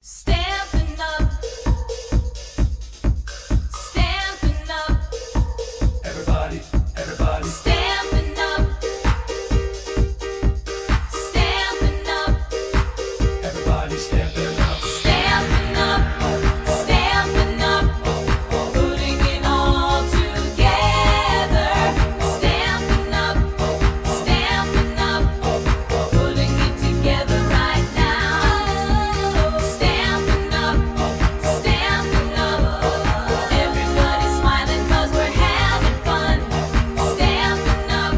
Stampin' up, stampin' up, Everybody, everybody, stampin' up, stampin' up, everybody stamping up. stampin' up, stampin' up, putting it all together. Stampin' up, putting it together right now. Stampin' up, everybody's smiling 'cause we're having fun. Stampin' up,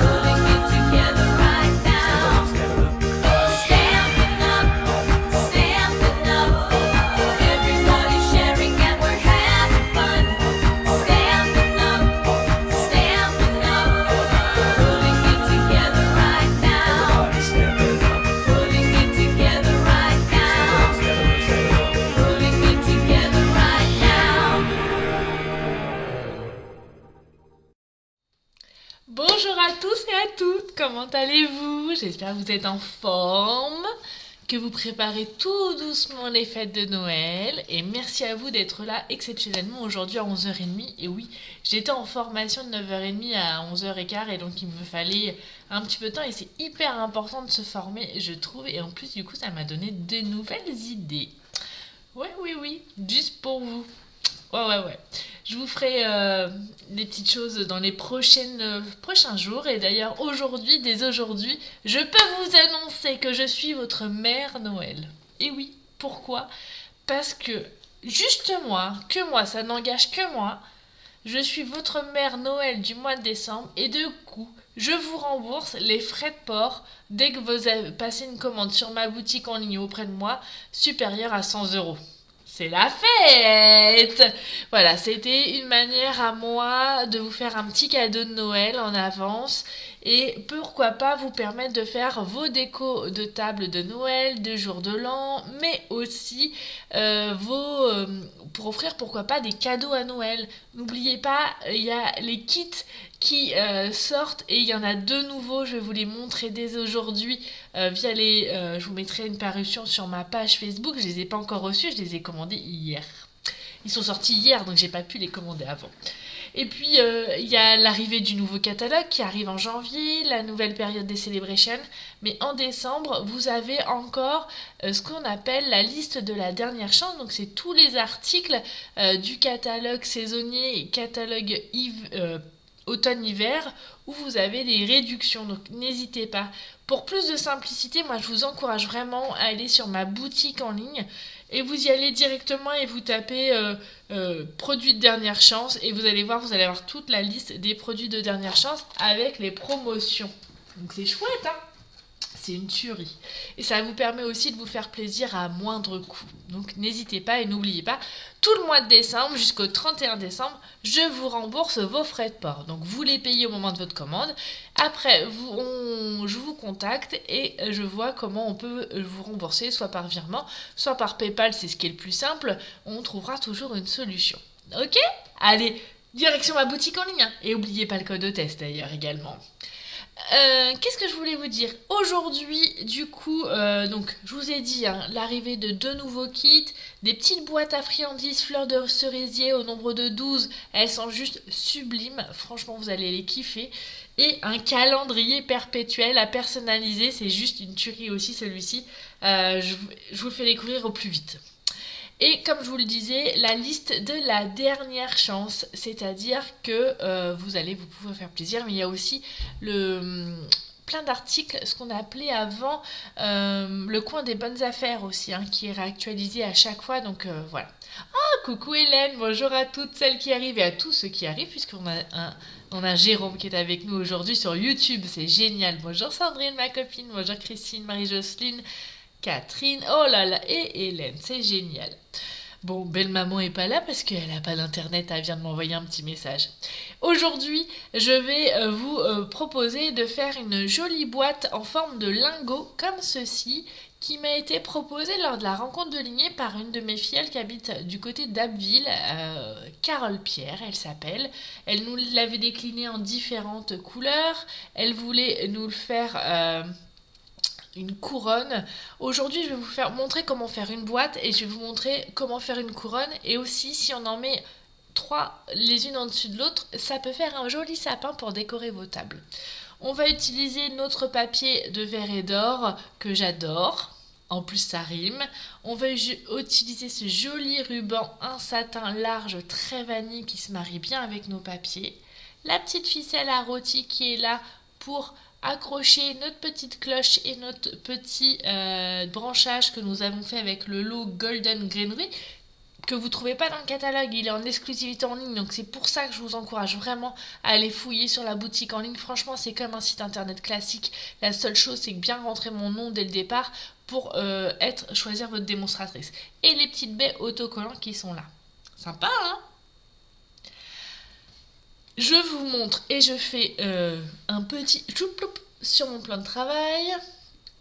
putting it together right now. Stampin' up, everybody's sharing and we're having fun. Stampin' up, putting it together right now. Everybody stamping up. Putting it together right now. Putting it together right now. Bonjour à tous et à toutes, comment allez-vous? J'espère que vous êtes en forme, que vous préparez tout doucement les fêtes de Noël et merci à vous d'être là exceptionnellement aujourd'hui à 11h30. Et oui, j'étais en formation de 9h30 à 11h15 et donc il me fallait un petit peu de temps et c'est hyper important de se former, je trouve, et en plus du coup ça m'a donné de nouvelles idées. Oui, juste pour vous. Ouais. Je vous ferai des petites choses dans les prochains jours. Et d'ailleurs, dès aujourd'hui, je peux vous annoncer que je suis votre mère Noël. Et oui, pourquoi? Parce que, juste moi, ça n'engage que moi, je suis votre mère Noël du mois de décembre et de coup, je vous rembourse les frais de port dès que vous avez passé une commande sur ma boutique en ligne auprès de moi supérieure à 100 €. C'est la fête! Voilà, c'était une manière à moi de vous faire un petit cadeau de Noël en avance et pourquoi pas vous permettre de faire vos décos de table de Noël, de jour de l'an, mais aussi pour offrir pourquoi pas des cadeaux à Noël. N'oubliez pas, il y a les kits qui sortent et il y en a deux nouveaux, je vais vous les montrer dès aujourd'hui je vous mettrai une parution sur ma page Facebook, je les ai pas encore reçus, je les ai commandés hier. Ils sont sortis hier donc j'ai pas pu les commander avant. Et puis il y a l'arrivée du nouveau catalogue qui arrive en janvier, la nouvelle période des celebrations, mais en décembre vous avez encore ce qu'on appelle la liste de la dernière chance, donc c'est tous les articles du catalogue saisonnier et catalogue automne-hiver où vous avez des réductions, donc n'hésitez pas. Pour plus de simplicité, moi je vous encourage vraiment à aller sur ma boutique en ligne et vous y allez directement et vous tapez produits de dernière chance et vous allez avoir toute la liste des produits de dernière chance avec les promotions. Donc c'est chouette, hein? C'est une tuerie. Et ça vous permet aussi de vous faire plaisir à moindre coût. Donc n'hésitez pas et n'oubliez pas, tout le mois de décembre jusqu'au 31 décembre, je vous rembourse vos frais de port. Donc vous les payez au moment de votre commande. Après, je vous contacte et je vois comment on peut vous rembourser, soit par virement, soit par PayPal, c'est ce qui est le plus simple. On trouvera toujours une solution. Ok? Allez, direction ma boutique en ligne. Hein. Et n'oubliez pas le code de test d'ailleurs également. Qu'est-ce que je voulais vous dire? Aujourd'hui, du coup, donc je vous ai dit l'arrivée de deux nouveaux kits, des petites boîtes à friandises fleurs de cerisier au nombre de 12, elles sont juste sublimes, franchement vous allez les kiffer. Et un calendrier perpétuel à personnaliser, c'est juste une tuerie aussi celui-ci, je vous le fais découvrir au plus vite. Et comme je vous le disais, la liste de la dernière chance, c'est-à-dire que vous pouvez faire plaisir, mais il y a aussi plein d'articles, ce qu'on a appelé avant le coin des bonnes affaires aussi, qui est réactualisé à chaque fois, donc voilà. Ah, coucou Hélène, bonjour à toutes celles qui arrivent et à tous ceux qui arrivent, puisqu'on a Jérôme qui est avec nous aujourd'hui sur YouTube, c'est génial. Bonjour Sandrine, ma copine, bonjour Christine, Marie-Jocelyne, Catherine, oh là là, et Hélène, c'est génial. Bon, belle maman est pas là parce qu'elle a pas d'internet, elle vient de m'envoyer un petit message. Aujourd'hui, je vais vous proposer de faire une jolie boîte en forme de lingot comme ceci, qui m'a été proposée lors de la rencontre de lignée par une de mes filles qui habite du côté d'Abbeville, Carole Pierre, elle s'appelle. Elle nous l'avait décliné en différentes couleurs, elle voulait nous le faire une couronne. Aujourd'hui, je vais vous montrer comment faire une boîte et je vais vous montrer comment faire une couronne. Et aussi, si on en met 3 les unes en dessus de l'autre, ça peut faire un joli sapin pour décorer vos tables. On va utiliser notre papier de verre et d'or que j'adore. En plus, ça rime. On va utiliser ce joli ruban, un satin large, très vanille qui se marie bien avec nos papiers. La petite ficelle à rôti qui est là pour accrocher notre petite cloche et notre petit branchage que nous avons fait avec le lot Golden Greenery que vous ne trouvez pas dans le catalogue, il est en exclusivité en ligne, donc c'est pour ça que je vous encourage vraiment à aller fouiller sur la boutique en ligne. Franchement, c'est comme un site internet classique. La seule chose, c'est que bien rentrer mon nom dès le départ pour choisir votre démonstratrice. Et les petites baies autocollants qui sont là. Sympa, hein? Je vous montre et je fais un petit choup-loup sur mon plan de travail.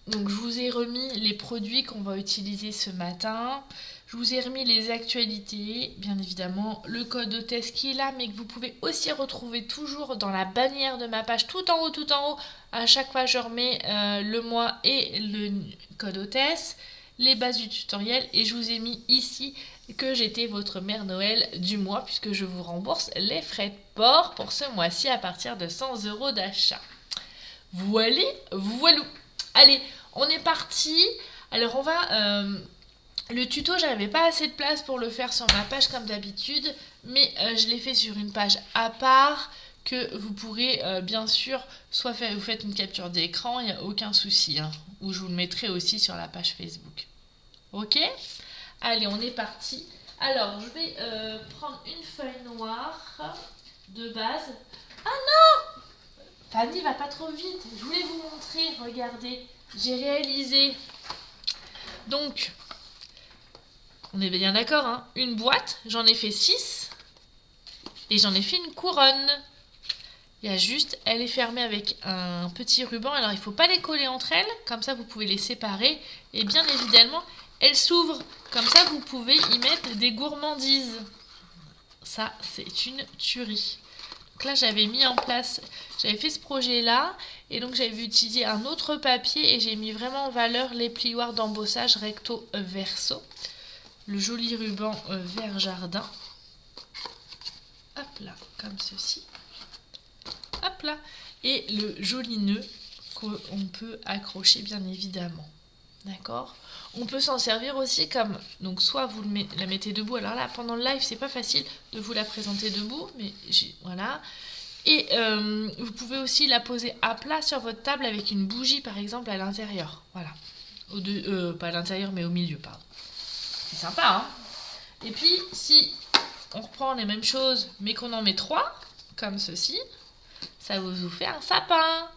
Donc je vous ai remis les produits qu'on va utiliser ce matin. Je vous ai remis les actualités, bien évidemment, le code hôtesse qui est là, mais que vous pouvez aussi retrouver toujours dans la bannière de ma page, tout en haut. À chaque fois, je remets le mois et le code hôtesse, les bases du tutoriel, et je vous ai mis ici que j'étais votre mère Noël du mois, puisque je vous rembourse les frais de port pour ce mois-ci à partir de 100 € d'achat. Voilou. Allez, on est parti. Alors, on va... le tuto, j'avais pas assez de place pour le faire sur ma page comme d'habitude, mais je l'ai fait sur une page à part que vous pourrez bien sûr soit faire, vous faites une capture d'écran, il n'y a aucun souci, hein, ou je vous le mettrai aussi sur la page Facebook. Ok? Allez, on est parti. Alors, je vais prendre une feuille noire de base. Ah non! Fanny, va pas trop vite. Je voulais vous montrer, regardez, j'ai réalisé. Donc, on est bien d'accord, hein. Une boîte, j'en ai fait 6 et j'en ai fait une couronne. Il y a juste, elle est fermée avec un petit ruban. Alors, il ne faut pas les coller entre elles, comme ça vous pouvez les séparer. Et bien évidemment, elles s'ouvrent. Comme ça, vous pouvez y mettre des gourmandises. Ça, c'est une tuerie. Donc là, j'avais mis en place, j'avais fait ce projet-là. Et donc, j'avais utilisé un autre papier et j'ai mis vraiment en valeur les plioirs d'embossage recto verso. Le joli ruban vert jardin. Hop là, comme ceci. Hop là. Et le joli nœud qu'on peut accrocher bien évidemment. D'accord? On peut s'en servir aussi comme... Donc soit vous la mettez debout. Alors là, pendant le live, c'est pas facile de vous la présenter debout. Mais voilà. Et vous pouvez aussi la poser à plat sur votre table avec une bougie par exemple à l'intérieur. Voilà. Pas à l'intérieur mais au milieu, pardon. C'est sympa, hein? Et puis, si on reprend les mêmes choses, mais qu'on en met 3, comme ceci, ça vous fait un sapin.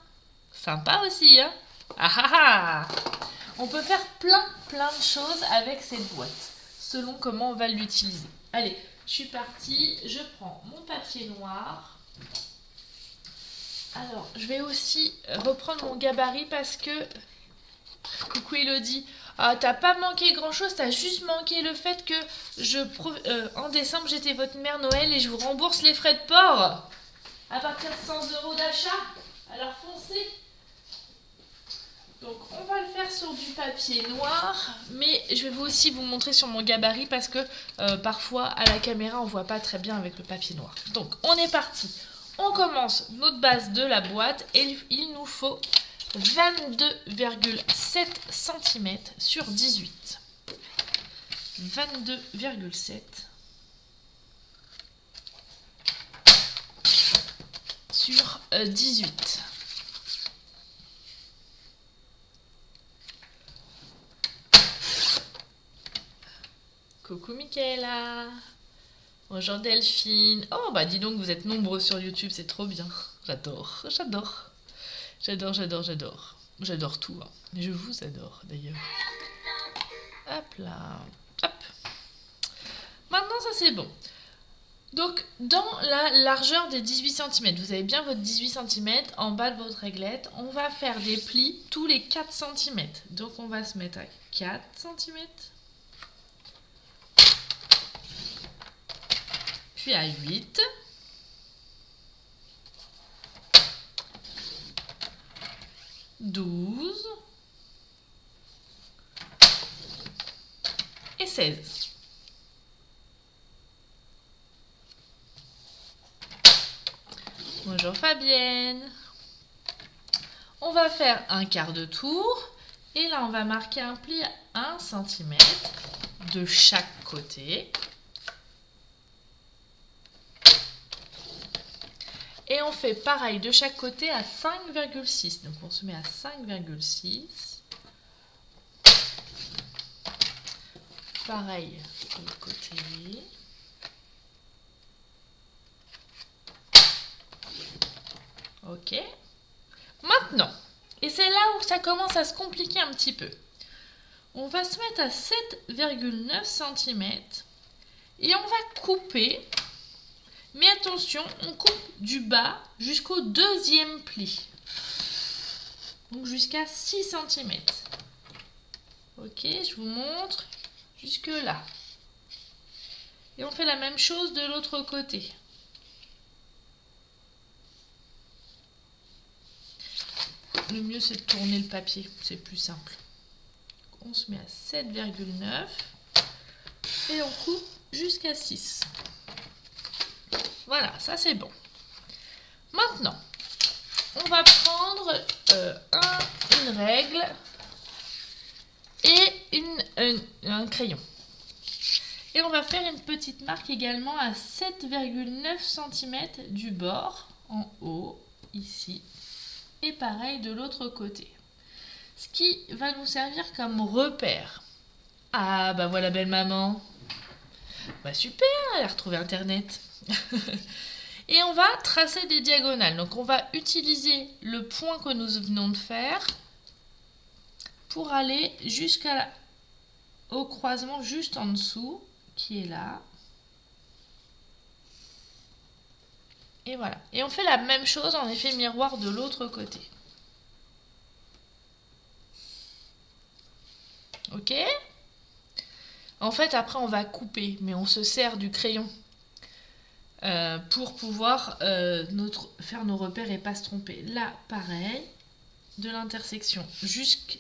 Sympa aussi, hein? Ah ah ah! On peut faire plein de choses avec cette boîte, selon comment on va l'utiliser. Allez, je suis partie, je prends mon papier noir. Alors, je vais aussi reprendre mon gabarit parce que... Coucou Elodie. Ah, t'as pas manqué grand chose, t'as juste manqué le fait que en décembre j'étais votre mère Noël et je vous rembourse les frais de port à partir de 100 € d'achat. Alors foncez. Donc on va le faire sur du papier noir, mais je vais aussi vous montrer sur mon gabarit parce que parfois à la caméra on voit pas très bien avec le papier noir. Donc on est parti. On commence notre base de la boîte et il nous faut 22,7 cm sur 18. 22,7 sur 18. Coucou Michaela. Bonjour Delphine. Oh bah dis donc, vous êtes nombreux sur YouTube, c'est trop bien. J'adore. J'adore tout. Hein. Je vous adore d'ailleurs. Hop là. Hop. Maintenant ça c'est bon. Donc dans la largeur des 18 cm, vous avez bien votre 18 cm en bas de votre réglette. On va faire des plis tous les 4 cm. Donc on va se mettre à 4 cm. Puis à 8. « 12, 16. Bonjour Fabienne. On va faire un quart de tour. Et là, on va marquer un pli à 1 cm de chaque côté. Et on fait pareil de chaque côté à 5,6. Donc on se met à 5,6. Pareil de l'autre côté. Ok. Maintenant, et c'est là où ça commence à se compliquer un petit peu. On va se mettre à 7,9 cm et on va couper. Mais attention, on coupe du bas jusqu'au deuxième pli. Donc jusqu'à 6 cm. Ok, je vous montre jusque là. Et on fait la même chose de l'autre côté. Le mieux c'est de tourner le papier, c'est plus simple. On se met à 7,9 et on coupe jusqu'à 6. Voilà, ça c'est bon. Maintenant, on va prendre une règle et un crayon. Et on va faire une petite marque également à 7,9 cm du bord, en haut, ici. Et pareil de l'autre côté. Ce qui va nous servir comme repère. Ah, bah voilà belle maman. Bah super, elle a retrouvé Internet. Et on va tracer des diagonales. Donc on va utiliser le point que nous venons de faire pour aller jusqu'au croisement juste en dessous, qui est là. Et voilà. Et on fait la même chose en effet miroir de l'autre côté. Ok ? En fait, après, on va couper, mais on se sert du crayon pour pouvoir faire nos repères et pas se tromper. Là, pareil, de l'intersection jusqu'à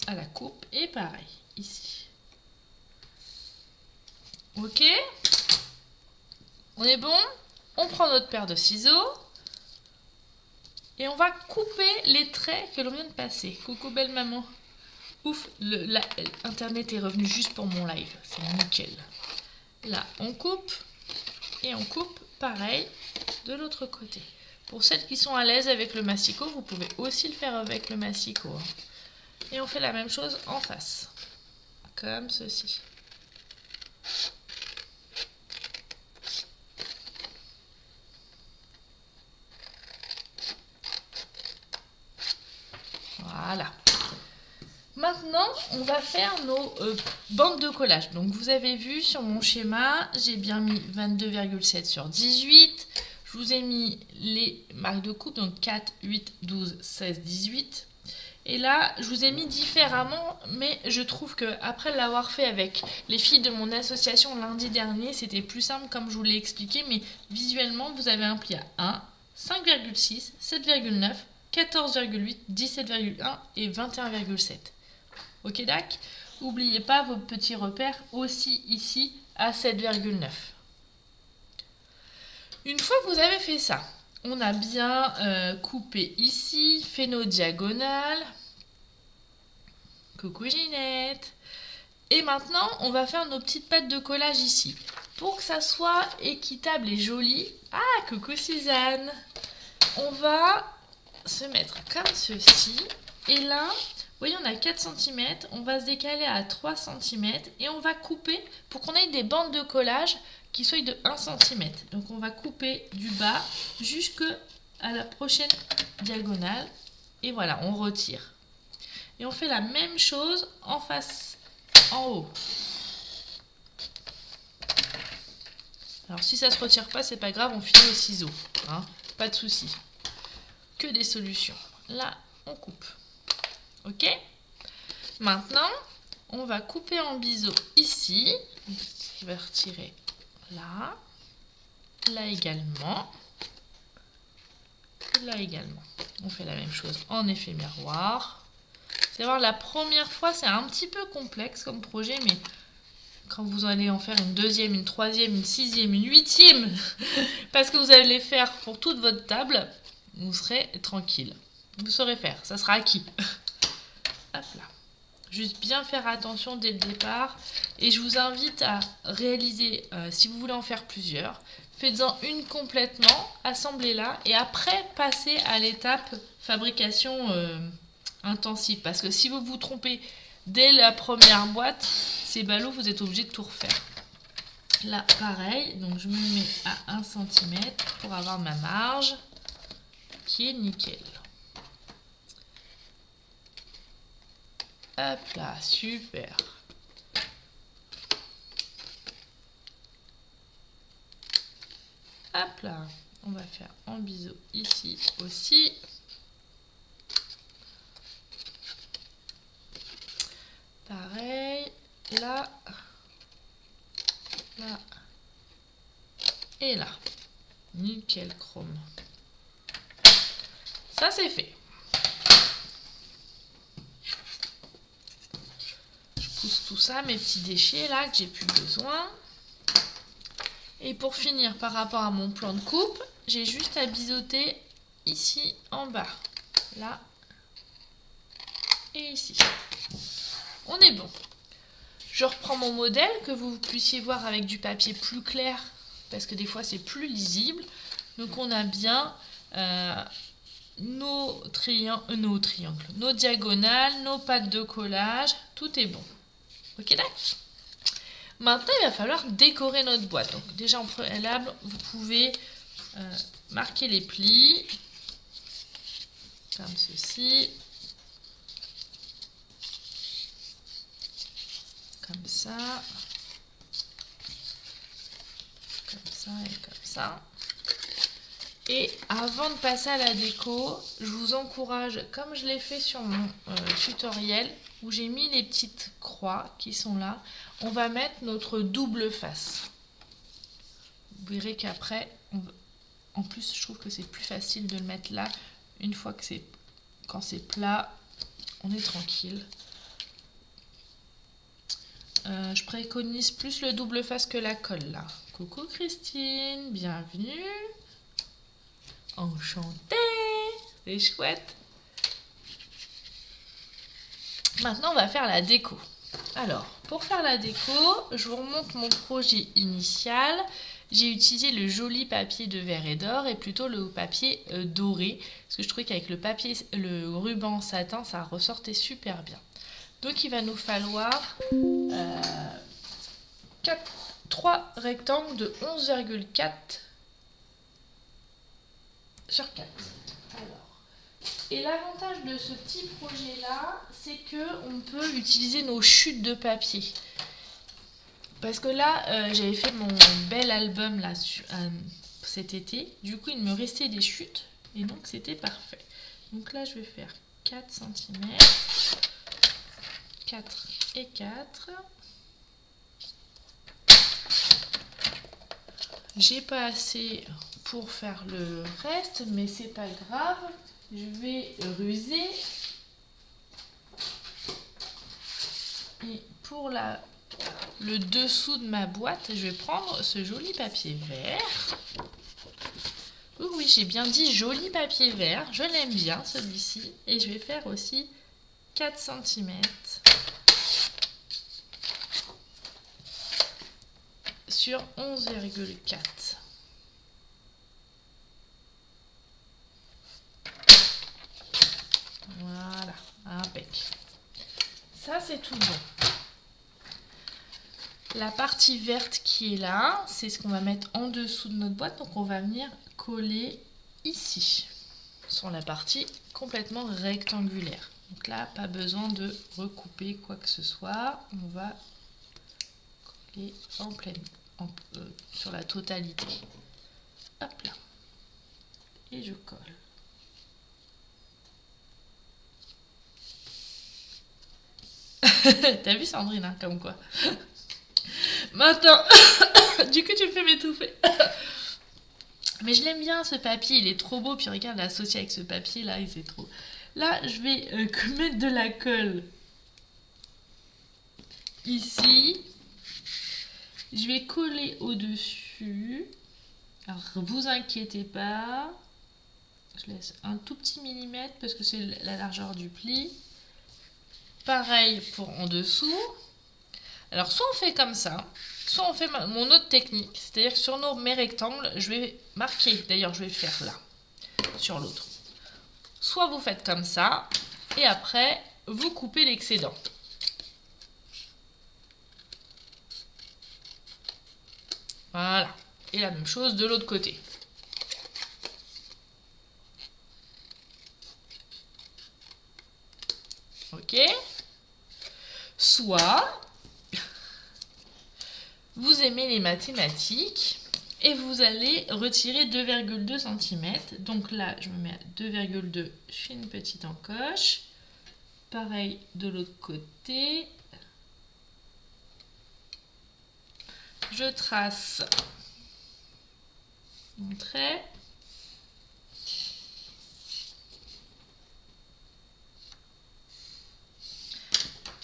la coupe, et pareil, ici. Ok ? On est bon ? On prend notre paire de ciseaux et on va couper les traits que l'on vient de passer. Coucou belle maman. Ouf, Internet est revenu juste pour mon live. C'est nickel. Là, on coupe et on coupe pareil de l'autre côté. Pour celles qui sont à l'aise avec le massicot, vous pouvez aussi le faire avec le massicot. Et on fait la même chose en face. Comme ceci. Voilà. Maintenant, on va faire nos bandes de collage. Donc, vous avez vu sur mon schéma, j'ai bien mis 22,7 sur 18. Je vous ai mis les marques de coupe, donc 4, 8, 12, 16, 18. Et là, je vous ai mis différemment, mais je trouve qu'après l'avoir fait avec les filles de mon association lundi dernier, c'était plus simple comme je vous l'ai expliqué, mais visuellement, vous avez un pli à 1, 5,6, 7,9, 14,8, 17,1 et 21,7. Ok, d'ac. N'oubliez pas vos petits repères aussi ici à 7,9. Une fois que vous avez fait ça, on a bien coupé ici, fait nos diagonales. Coucou Ginette. Et maintenant, on va faire nos petites pattes de collage ici. Pour que ça soit équitable et joli. Ah, coucou Suzanne. On va se mettre comme ceci. Et là, vous voyez, on a 4 cm. On va se décaler à 3 cm. Et on va couper pour qu'on ait des bandes de collage qui soient de 1 cm. Donc, on va couper du bas jusqu'à la prochaine diagonale. Et voilà, on retire. Et on fait la même chose en face, en haut. Alors, si ça ne se retire pas, c'est pas grave, on finit au ciseau. Hein, pas de souci. Que des solutions. Là, on coupe. Ok ? Maintenant, on va couper en biseau ici. On va retirer là. Là également. Et là également. On fait la même chose en effet miroir. C'est voir, la première fois, c'est un petit peu complexe comme projet, mais quand vous allez en faire une deuxième, une troisième, une sixième, une huitième, parce que vous allez les faire pour toute votre table, vous serez tranquille. Vous saurez faire, ça sera acquis. Hop là. Juste bien faire attention dès le départ. Et je vous invite à réaliser, si vous voulez en faire plusieurs, faites-en une complètement, assemblez-la et après passez à l'étape fabrication intensive. Parce que si vous vous trompez dès la première boîte, c'est ballot, vous êtes obligé de tout refaire. Là, pareil, donc je me mets à 1 cm pour avoir ma marge qui est nickel. Hop là, super. Hop là, on va faire un biseau ici aussi. Pareil, là, là et là. Nickel chrome. Ça c'est fait. Je pousse tout ça, mes petits déchets là que j'ai plus besoin. Et pour finir, par rapport à mon plan de coupe, j'ai juste à biseauter ici en bas. Là et ici. On est bon. Je reprends mon modèle que vous puissiez voir avec du papier plus clair parce que des fois c'est plus lisible. Donc on a bien nos triangles, nos diagonales, nos pattes de collage, tout est bon. Ok, d'accord. Maintenant il va falloir décorer notre boîte. Donc déjà en préalable, vous pouvez marquer les plis comme ceci. Comme ça et comme ça. Et avant de passer à la déco, je vous encourage, comme je l'ai fait sur mon tutoriel, où j'ai mis les petites croix qui sont là, on va mettre notre double face. Vous verrez qu'après, en plus je trouve que c'est plus facile de le mettre là, une fois que quand c'est plat, on est tranquille. Je préconise plus le double face que la colle là. Coucou Christine, bienvenue. Enchantée, c'est chouette. Maintenant on va faire la déco. Alors pour faire la déco, je vous remonte mon projet initial. J'ai utilisé le joli papier de verre et d'or et plutôt le papier doré. Parce que je trouvais qu'avec le ruban satin, ça ressortait super bien. Donc il va nous falloir 3 rectangles de 11,4 sur 4. Alors, et l'avantage de ce petit projet là, c'est que on peut utiliser nos chutes de papier. Parce que là, j'avais fait mon bel album là cet été. Du coup, il me restait des chutes et donc c'était parfait. Donc là, je vais faire 4 cm. 4 et 4. J'ai pas assez pour faire le reste, mais c'est pas grave. Je vais ruser. Et pour le dessous de ma boîte, je vais prendre ce joli papier vert. Oui, j'ai bien dit joli papier vert. Je l'aime bien celui-ci. Et je vais faire aussi 4 cm. Sur 11,4. Voilà, impec. Ça c'est tout bon. La partie verte qui est là, c'est ce qu'on va mettre en dessous de notre boîte. Donc on va venir coller ici, sur la partie complètement rectangulaire. Donc là, pas besoin de recouper quoi que ce soit. On va coller en pleine, sur la totalité. Hop là. Et je colle. T'as vu Sandrine, hein, comme quoi. Maintenant, du coup tu me fais m'étouffer. Mais je l'aime bien ce papier, il est trop beau. Puis regarde, l'associer avec ce papier là, il c'est trop. Là, je vais mettre de la colle ici. Je vais coller au-dessus. Alors, vous inquiétez pas. Je laisse un tout petit millimètre parce que c'est la largeur du pli. Pareil pour en dessous. Alors, soit on fait comme ça, soit on fait mon autre technique. C'est-à-dire que sur mes rectangles, je vais marquer. D'ailleurs, je vais faire là, sur l'autre. Soit vous faites comme ça, et après, vous coupez l'excédent. Voilà. Et la même chose de l'autre côté. Ok. Soit vous aimez les mathématiques et vous allez retirer 2,2 cm. Donc là, je me mets à 2,2, je fais une petite encoche. Pareil de l'autre côté. Je trace mon trait.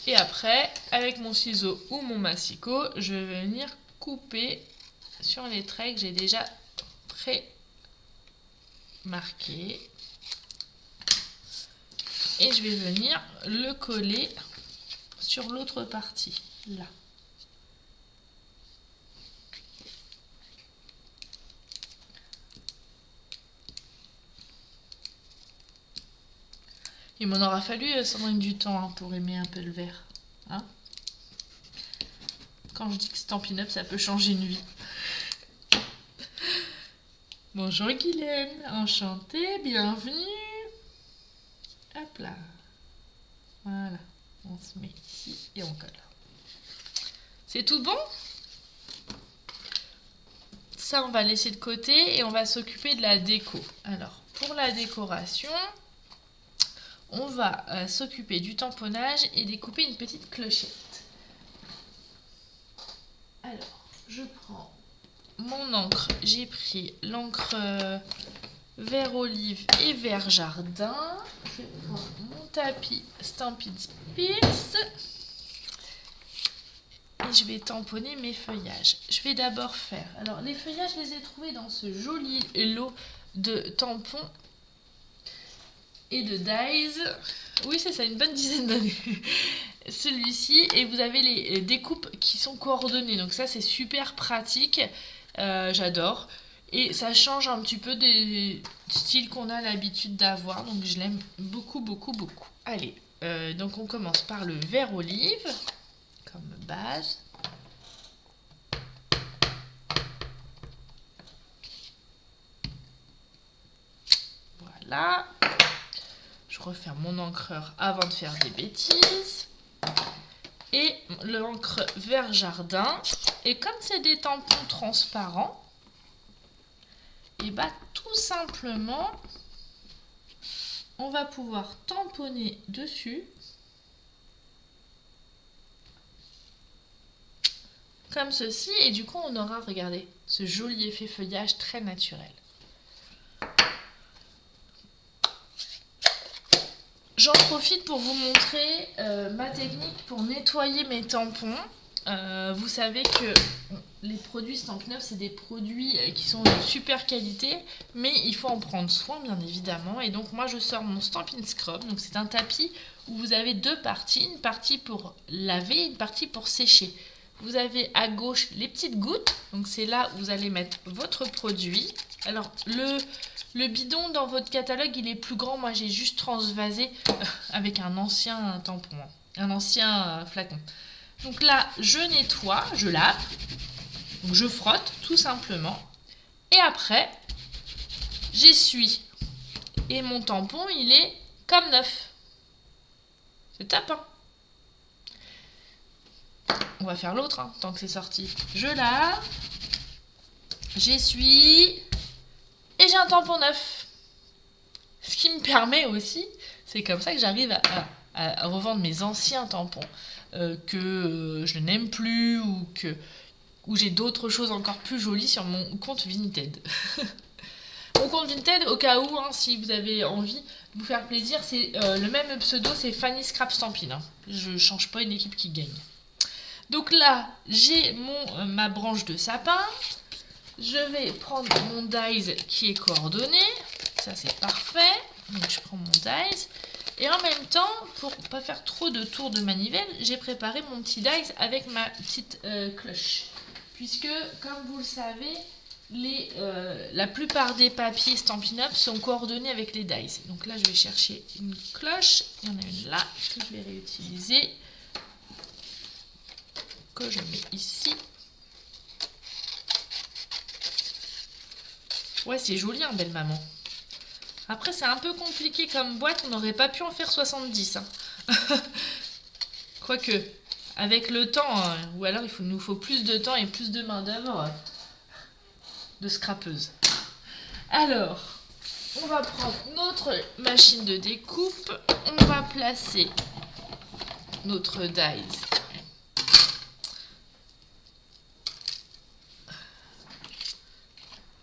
Et après, avec mon ciseau ou mon massicot, je vais venir couper sur les traits que j'ai déjà pré-marqués. Et je vais venir le coller sur l'autre partie, là. Il m'en aura fallu, Sandrine, du temps hein, pour aimer un peu le vert. Hein, quand je dis que Stampin' Up, ça peut changer une vie. Bonjour Guylaine, enchantée, bienvenue. Hop là. Voilà, on se met ici et on colle. C'est tout bon? Ça, on va laisser de côté et on va s'occuper de la déco. Alors, pour la décoration... on va s'occuper du tamponnage et découper une petite clochette. Alors, je prends mon encre. J'ai pris l'encre vert olive et vert jardin. Je prends mon tapis Stampin' Spirits. Et je vais tamponner mes feuillages. Je vais d'abord faire... alors, les feuillages, je les ai trouvés dans ce joli lot de tampons et de dies. Oui, c'est ça, une bonne dizaine d'années. Celui-ci, et vous avez les découpes qui sont coordonnées. Donc ça, c'est super pratique. J'adore. Et ça change un petit peu des styles qu'on a l'habitude d'avoir. Donc je l'aime beaucoup, beaucoup, beaucoup. Allez, donc on commence par le vert olive, comme base. Voilà. Je referme mon encreur avant de faire des bêtises. Et l'encre vert jardin. Et comme c'est des tampons transparents, et bah tout simplement, on va pouvoir tamponner dessus. Comme ceci. Et du coup, on aura, regardez, ce joli effet feuillage très naturel. J'en profite pour vous montrer ma technique pour nettoyer mes tampons. Vous savez que les produits Stampin' Up, c'est des produits qui sont de super qualité, mais il faut en prendre soin, bien évidemment. Et donc, moi, je sors mon Stampin' Scrub. Donc, c'est un tapis où vous avez deux parties. Une partie pour laver et une partie pour sécher. Vous avez à gauche les petites gouttes. Donc, c'est là où vous allez mettre votre produit. Alors, le bidon dans votre catalogue, il est plus grand. Moi, j'ai juste transvasé avec un ancien tampon, un ancien flacon. Donc là, je nettoie, je lave. Donc je frotte, tout simplement. Et après, j'essuie. Et mon tampon, il est comme neuf. C'est top, hein? On va faire l'autre, hein, tant que c'est sorti. Je lave. J'essuie. Et j'ai un tampon neuf. Ce qui me permet aussi, c'est comme ça que j'arrive à revendre mes anciens tampons que je n'aime plus ou j'ai d'autres choses encore plus jolies sur mon compte Vinted. Mon compte Vinted, au cas où, hein, si vous avez envie de vous faire plaisir, c'est le même pseudo, c'est Fanny Scrap Stampin'. Hein. Je change pas une équipe qui gagne. Donc là, j'ai ma branche de sapin. Je vais prendre mon dies qui est coordonné. Ça, c'est parfait. Donc, je prends mon dies. Et en même temps, pour pas faire trop de tours de manivelle, j'ai préparé mon petit dies avec ma petite cloche. Puisque, comme vous le savez, la plupart des papiers Stampin' Up sont coordonnés avec les dies. Donc là, je vais chercher une cloche. Il y en a une là que je vais réutiliser. Que je mets ici. Ouais, c'est joli, hein, belle maman. Après, c'est un peu compliqué comme boîte. On n'aurait pas pu en faire 70. Hein. Quoique, avec le temps, hein, ou alors il nous faut plus de temps et plus de main d'œuvre de scrapeuse. Alors, on va prendre notre machine de découpe. On va placer notre dies.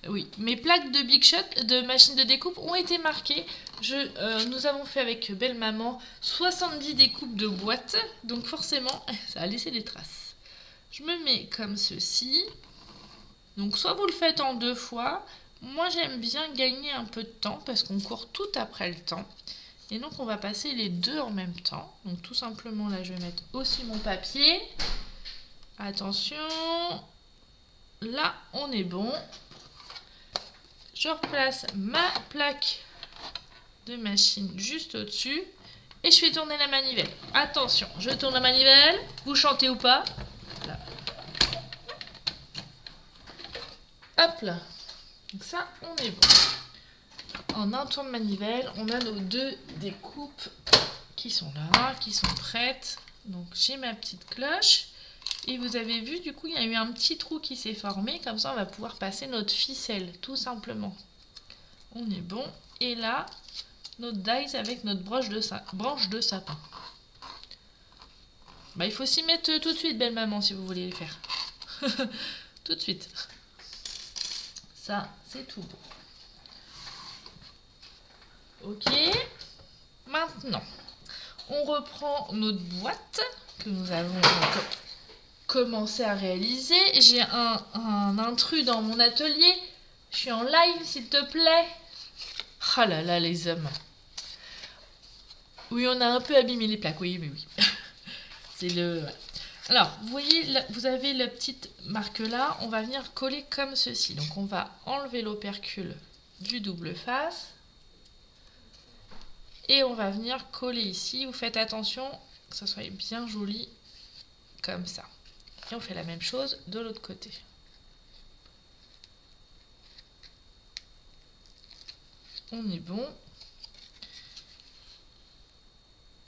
Oui, mes plaques de Big Shot, de machine de découpe, ont été marquées. Nous avons fait avec Belle Maman 70 découpes de boîtes. Donc forcément, ça a laissé des traces. Je me mets comme ceci. Donc soit vous le faites en 2 fois. Moi, j'aime bien gagner un peu de temps parce qu'on court tout après le temps. Et donc, on va passer les 2 en même temps. Donc tout simplement, là, je vais mettre aussi mon papier. Attention. Là, on est bon. Je replace ma plaque de machine juste au-dessus et je fais tourner la manivelle. Attention, je tourne la manivelle. Vous chantez ou pas? Là. Hop là. Donc ça, on est bon. En un tour de manivelle, on a nos 2 découpes qui sont là, qui sont prêtes. Donc j'ai ma petite cloche. Et vous avez vu, du coup, il y a eu un petit trou qui s'est formé. Comme ça, on va pouvoir passer notre ficelle, tout simplement. On est bon. Et là, notre dies avec notre branche de sapin. Bah, il faut s'y mettre tout de suite, belle maman, si vous voulez les faire. Tout de suite. Ça, c'est tout bon. Ok. Maintenant, on reprend notre boîte que nous avons commencer à réaliser. J'ai un intrus dans mon atelier. Je suis en live, s'il te plaît. Ah là là, les hommes. Oui, on a un peu abîmé les plaques. Oui, mais oui. C'est le... Alors, vous voyez, là, vous avez la petite marque là. On va venir coller comme ceci. Donc, on va enlever l'opercule du double face. Et on va venir coller ici. Vous faites attention que ça soit bien joli. Comme ça. Et on fait la même chose de l'autre côté. On est bon.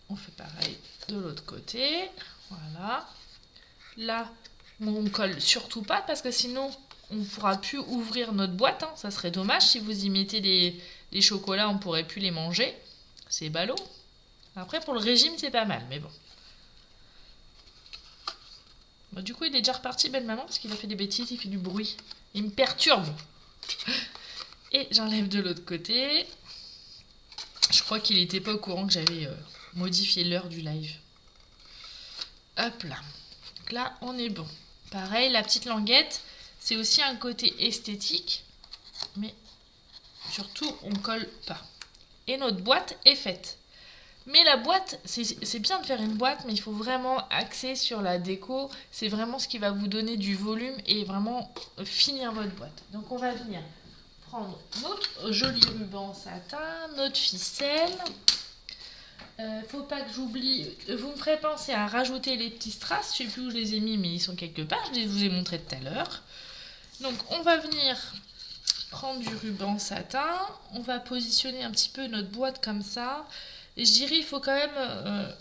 On fait pareil de l'autre côté. Voilà. Là, on ne colle surtout pas parce que sinon, on ne pourra plus ouvrir notre boîte. Hein. Ça serait dommage si vous y mettez des chocolats, on ne pourrait plus les manger. C'est ballot. Après, pour le régime, c'est pas mal, mais bon. Bon, du coup, il est déjà reparti, belle maman, parce qu'il a fait des bêtises, il fait du bruit. Il me perturbe. Et j'enlève de l'autre côté. Je crois qu'il n'était pas au courant que j'avais modifié l'heure du live. Hop là. Donc là, on est bon. Pareil, la petite languette, c'est aussi un côté esthétique. Mais surtout, on ne colle pas. Et notre boîte est faite. Mais la boîte, c'est bien de faire une boîte, mais il faut vraiment axer sur la déco. C'est vraiment ce qui va vous donner du volume et vraiment finir votre boîte. Donc on va venir prendre notre joli ruban satin, notre ficelle. Faut pas que j'oublie, vous me ferez penser à rajouter les petits strass. Je sais plus où je les ai mis, mais ils sont quelque part. Je vous ai montré tout à l'heure. Donc on va venir prendre du ruban satin. On va positionner un petit peu notre boîte comme ça. Et je dirais il faut quand même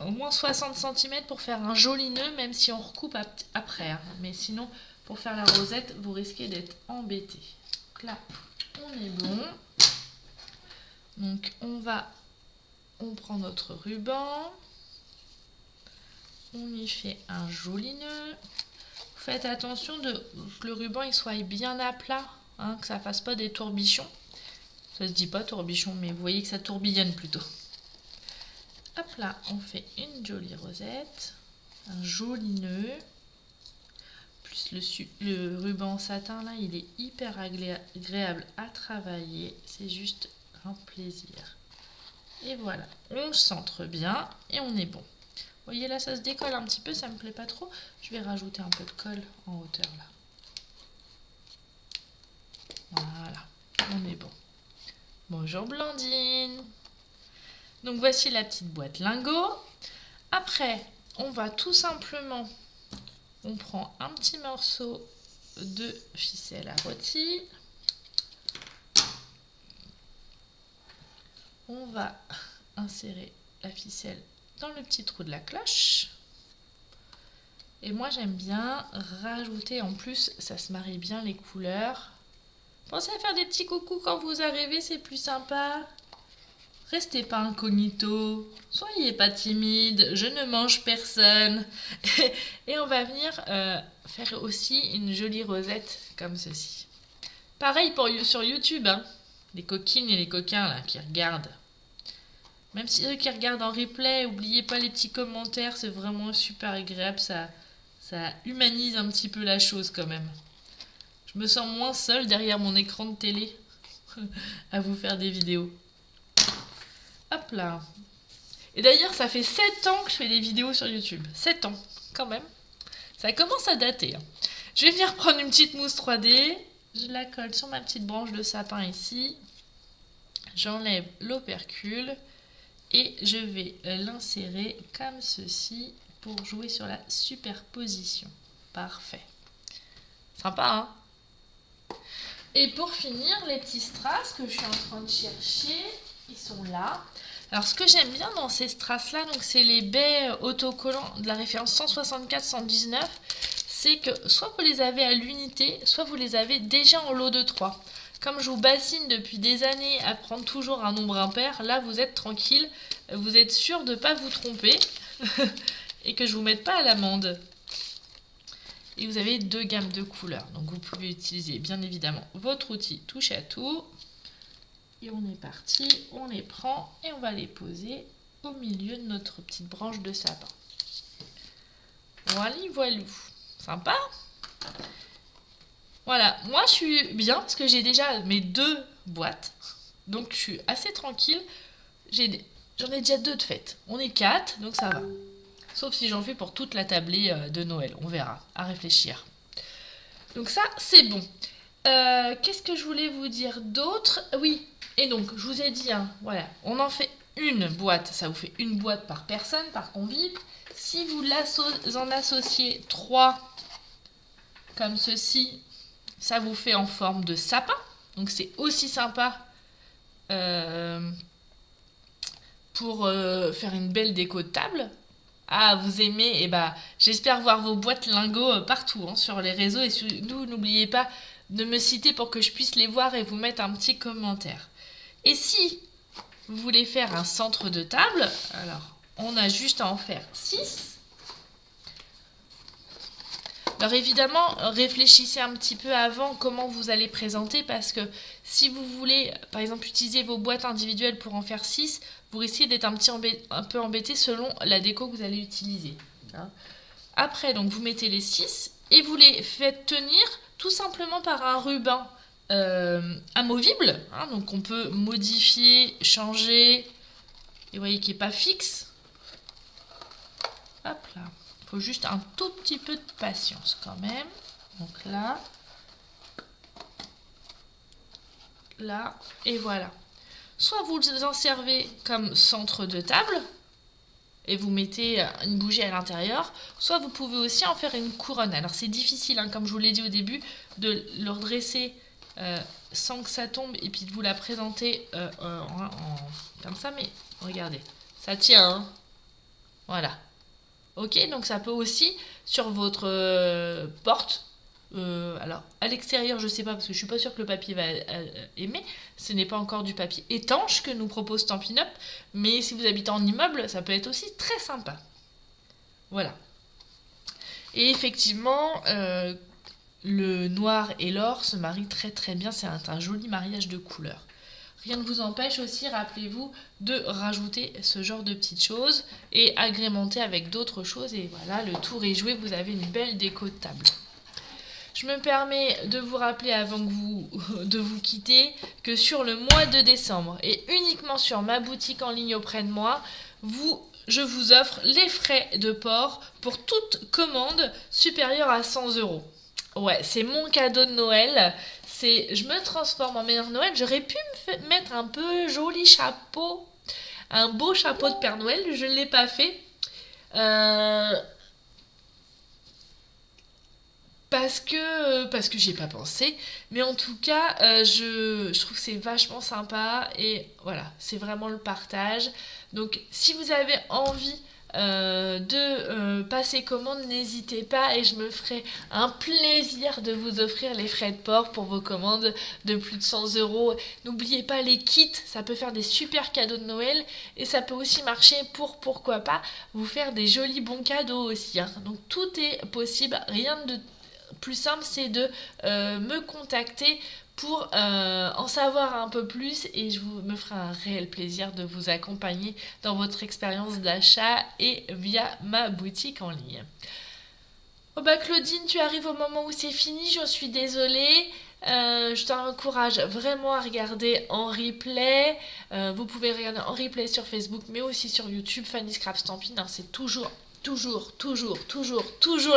au moins 60 cm pour faire un joli nœud, même si on recoupe après. Hein. Mais sinon, pour faire la rosette, vous risquez d'être embêté. Donc là, on est bon. Donc on prend notre ruban. On y fait un joli nœud. Faites attention que le ruban il soit bien à plat, hein, que ça fasse pas des tourbichons. Ça se dit pas tourbichon, mais vous voyez que ça tourbillonne plutôt. Hop là, on fait une jolie rosette. un joli nœud. Plus le ruban satin là, il est hyper agréable à travailler. C'est juste un plaisir. Et voilà, on centre bien et on est bon. Vous voyez là, ça se décolle un petit peu, ça me plaît pas trop. Je vais rajouter un peu de colle en hauteur là. Voilà, on est bon. Bonjour Blandine. Donc voici la petite boîte lingot. Après, on va tout simplement, on prend un petit morceau de ficelle à rôti. On va insérer la ficelle dans le petit trou de la cloche. Et moi j'aime bien rajouter, en plus ça se marie bien les couleurs. Pensez à faire des petits coucous quand vous arrivez, c'est plus sympa. Restez pas incognito, soyez pas timide, je ne mange personne. Et on va venir faire aussi une jolie rosette comme ceci. Pareil sur YouTube, hein. Les coquines et les coquins là qui regardent. Même si ceux qui regardent en replay, n'oubliez pas les petits commentaires, c'est vraiment super agréable, ça humanise un petit peu la chose quand même. Je me sens moins seule derrière mon écran de télé à vous faire des vidéos. Hop là. Et d'ailleurs, ça fait 7 ans que je fais des vidéos sur YouTube. 7 ans, quand même. Ça commence à dater. Hein. Je vais venir prendre une petite mousse 3D. Je la colle sur ma petite branche de sapin ici. J'enlève l'opercule. Et je vais l'insérer comme ceci pour jouer sur la superposition. Parfait. Sympa, hein? Et pour finir, les petits strass que je suis en train de chercher, ils sont là. Alors, ce que j'aime bien dans ces strass-là, donc c'est les baies autocollants de la référence 164-119, c'est que soit vous les avez à l'unité, soit vous les avez déjà en lot de 3. Comme je vous bassine depuis des années à prendre toujours un nombre impair, là vous êtes tranquille, vous êtes sûr de ne pas vous tromper et que je ne vous mette pas à l'amende. Et vous avez 2 gammes de couleurs, donc vous pouvez utiliser bien évidemment votre outil touche à tout. Et on est parti, on les prend et on va les poser au milieu de notre petite branche de sapin. Voilà, voilou. Sympa? Voilà, moi je suis bien parce que j'ai déjà mes 2 boîtes. Donc je suis assez tranquille. J'en ai déjà 2 de faites. On est 4, donc ça va. Sauf si j'en fais pour toute la tablée de Noël. On verra, à réfléchir. Donc ça, c'est bon. Qu'est-ce que je voulais vous dire d'autre? Oui, et donc je vous ai dit, hein, voilà, on en fait une boîte. Ça vous fait une boîte par personne, par convive. Si vous en associez 3 comme ceci, ça vous fait en forme de sapin. Donc c'est aussi sympa pour faire une belle déco de table. Ah, vous aimez? Et bah, j'espère voir vos boîtes lingots partout hein, sur les réseaux. Et surtout, n'oubliez pas de me citer pour que je puisse les voir et vous mettre un petit commentaire. Et si vous voulez faire un centre de table, alors on a juste à en faire 6. Alors évidemment, réfléchissez un petit peu avant comment vous allez présenter parce que si vous voulez, par exemple, utiliser vos boîtes individuelles pour en faire 6, vous risquez d'être un peu embêté selon la déco que vous allez utiliser. Hein. Après, donc vous mettez les 6 et vous les faites tenir tout simplement par un ruban amovible. Hein, donc on peut modifier, changer, et vous voyez qu'il n'est pas fixe. Hop là. Il faut juste un tout petit peu de patience quand même. Donc là, là, et voilà. Soit vous en servez comme centre de table, et vous mettez une bougie à l'intérieur, soit vous pouvez aussi en faire une couronne. Alors c'est difficile, hein, comme je vous l'ai dit au début, de le redresser sans que ça tombe, et puis de vous la présenter comme ça, mais regardez, ça tient, hein. Voilà. Ok, donc ça peut aussi sur votre porte. Alors à l'extérieur, je sais pas parce que je suis pas sûre que le papier va aimer. Ce n'est pas encore du papier étanche que nous propose Stampin' Up, mais si vous habitez en immeuble, ça peut être aussi très sympa. Voilà. Et effectivement, le noir et l'or se marient très très bien. C'est un joli mariage de couleurs. Rien ne vous empêche aussi, rappelez-vous, de rajouter ce genre de petites choses et agrémenter avec d'autres choses. Et voilà, le tour est joué, vous avez une belle déco de table. Je me permets de vous rappeler avant de vous quitter que sur le mois de décembre et uniquement sur ma boutique en ligne auprès de moi, je vous offre les frais de port pour toute commande supérieure à 100 €. Ouais, c'est mon cadeau de Noël. Je me transforme en Mère Noël. J'aurais pu me mettre un peu joli chapeau, un beau chapeau de Père Noël. Je ne l'ai pas fait. Parce que j'y ai pas pensé, mais en tout cas je trouve que c'est vachement sympa et voilà, c'est vraiment le partage. Donc si vous avez envie de passer commande, n'hésitez pas et je me ferai un plaisir de vous offrir les frais de port pour vos commandes de plus de 100 €. N'oubliez pas les kits, ça peut faire des super cadeaux de Noël et ça peut aussi marcher pour, pourquoi pas, vous faire des jolis bons cadeaux aussi, hein. Donc tout est possible, rien de plus simple, c'est de me contacter pour en savoir un peu plus et me ferai un réel plaisir de vous accompagner dans votre expérience d'achat et via ma boutique en ligne. Oh bah Claudine, tu arrives au moment où c'est fini, j'en suis désolée. Je t'encourage vraiment à regarder en replay. Vous pouvez regarder en replay sur Facebook mais aussi sur YouTube, Fanny Scrap Stampin', hein, c'est toujours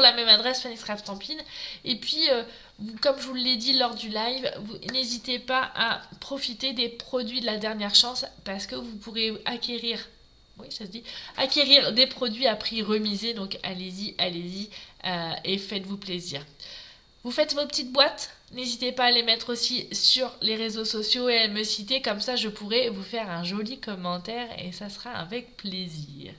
la même adresse, Fanny Scrap Stampin'. Et puis, comme je vous l'ai dit lors du live, n'hésitez pas à profiter des produits de la dernière chance parce que vous pourrez acquérir des produits à prix remisé. Donc, allez-y et faites-vous plaisir. Vous faites vos petites boîtes, n'hésitez pas à les mettre aussi sur les réseaux sociaux et à me citer, comme ça je pourrai vous faire un joli commentaire et ça sera avec plaisir.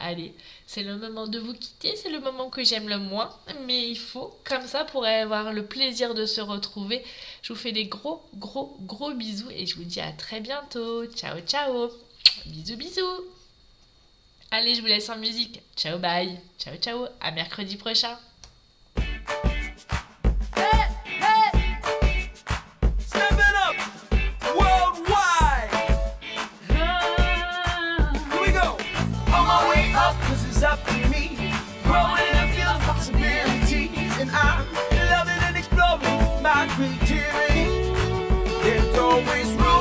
Allez, c'est le moment de vous quitter, c'est le moment que j'aime le moins, mais il faut, comme ça, pour avoir le plaisir de se retrouver. Je vous fais des gros bisous et je vous dis à très bientôt. Ciao, ciao. Bisous. Allez, je vous laisse en musique. Ciao, bye. Ciao, à mercredi prochain. Stepping up worldwide. Here we go. On my way up, 'cause it's up to me. Growing and feeling possibilities. And I'm loving and exploring my creativity. There's always room.